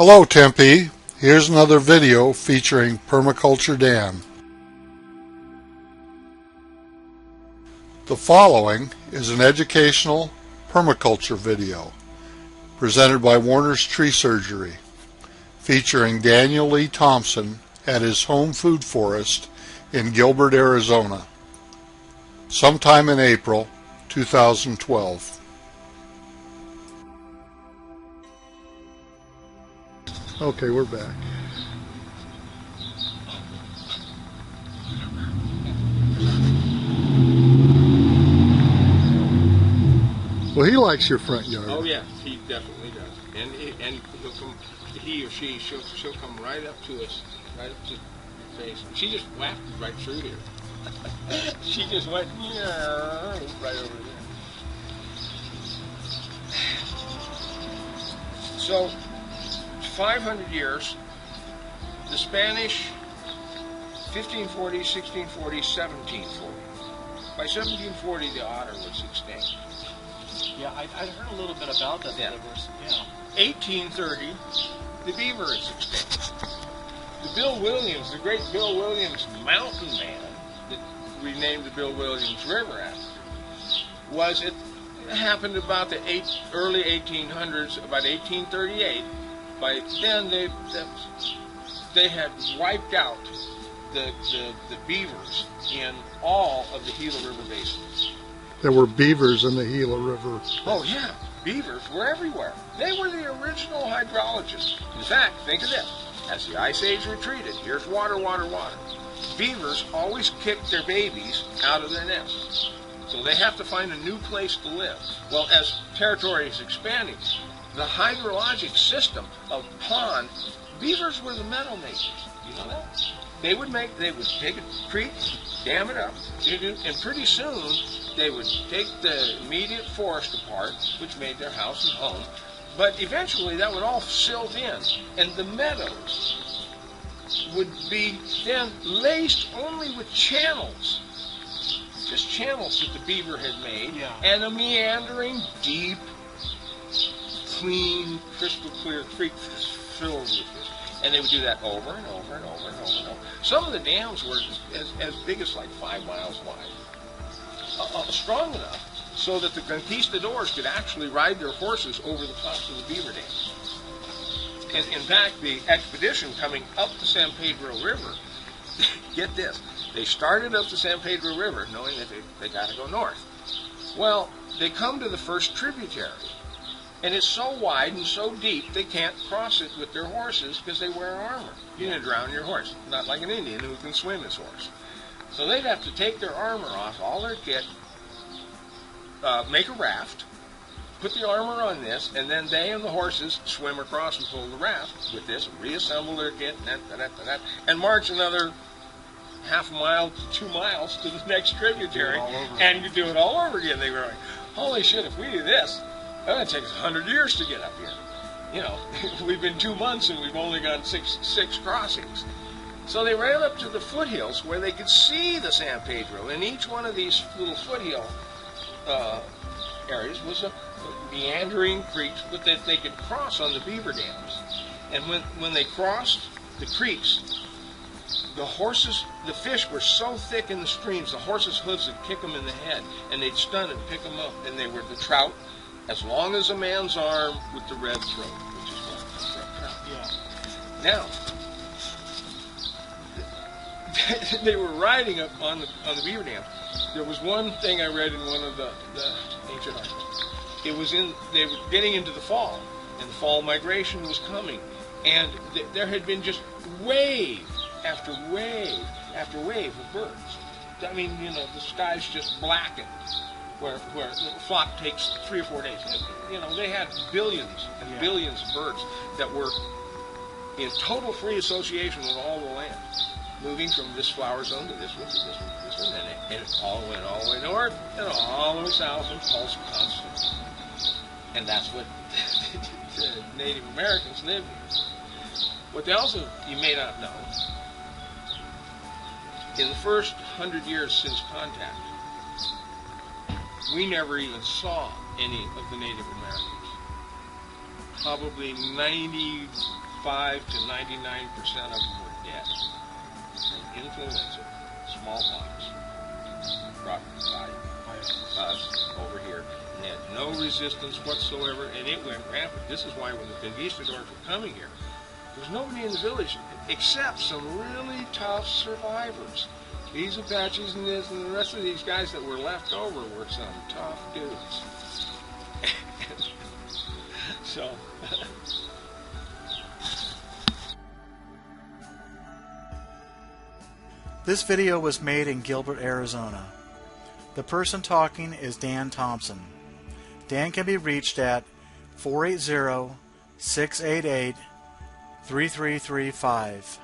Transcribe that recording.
Hello Tempe, here's another video featuring Permaculture Dan. The following is an educational permaculture video presented by Warner's Tree Surgery featuring Daniel Lee Thompson at his home food forest in Gilbert, Arizona, sometime in April 2012. Okay, we're back. Well, he likes your front yard. Oh yes, he definitely does. And he'll come, he or she'll come right up to us, right up to your face. She just wafted right through here. She just went right over there. So 500 years, the Spanish, 1540, 1640, 1740. By 1740, the otter was extinct. Yeah, I'd heard a little bit about that. Yeah. 1830, the beaver is extinct. The Bill Williams, the great Bill Williams mountain man, that we named the Bill Williams River after, it happened about the early 1800s, about 1838. By then, they had wiped out the beavers in all of the Gila River basins. There were beavers in the Gila River. Oh yeah, beavers were everywhere. They were the original hydrologists. In fact, think of this. As the Ice Age retreated, here's water, water, water. Beavers always kicked their babies out of their nests. So they have to find a new place to live. Well, as territory is expanding, the hydrologic system of pond, beavers were the meadow makers. You know that? They would take a creek, dam it up, and pretty soon they would take the immediate forest apart, which made their house and home. But eventually that would all silt in, and the meadows would be then laced only with channels. Just channels that the beaver had made, and a meandering, deep, clean, crystal clear creek filled with this. And they would do that over and over and over and over and over. Some of the dams were as big as like 5 miles wide. Strong enough so that the conquistadors could actually ride their horses over the tops of the beaver dams. And in fact, the expedition coming up the San Pedro River, get this, they started up the San Pedro River knowing that they got to go north. Well, they come to the first tributary. And it's so wide and so deep, they can't cross it with their horses because they wear armor. You're going to drown your horse. Not like an Indian who can swim his horse. So they'd have to take their armor off, all their kit, make a raft, put the armor on this, and then they and the horses swim across and pull the raft with this, reassemble their kit, and march another half a mile to 2 miles to the next tributary, and you do it all over again. They were like, holy shit, if we do this, it's going to take us 100 years to get up here. You know, we've been 2 months and we've only got six crossings. So they ran up to the foothills where they could see the San Pedro. And each one of these little foothill areas was a meandering creek that they could cross on the beaver dams. And when they crossed the creeks, the fish were so thick in the streams, the horses' hooves would kick them in the head, and they'd stun and pick them up. And they were the trout, as long as a man's arm with the red throat, which is what trout. Yeah. Now, they were riding up on the beaver dam. There was one thing I read in one of the ancient articles. They were getting into the fall, and the fall migration was coming, and there had been just wave after wave after wave of birds. I mean, you know, the sky's just blackened. Where the flock takes 3 or 4 days. You know, they had billions and billions of birds that were in total free association with all the land, moving from this flower zone to this one, to this one, to this one, and it all went all the way north and all the way south and pulsed constantly. And that's what the Native Americans lived in. What else you may not know, in the first 100 years since contact, we never even saw any of the Native Americans. Probably 95% 95 to 99% of them were dead from influenza, smallpox, brought by us over here, and had no resistance whatsoever, and it went rampant. This is why when the conquistadors were coming here, there was nobody in the village except some really tough survivors. These Apaches and this and the rest of these guys that were left over were some tough dudes. So... This video was made in Gilbert, Arizona. The person talking is Dan Thompson. Dan can be reached at 480-688-3335.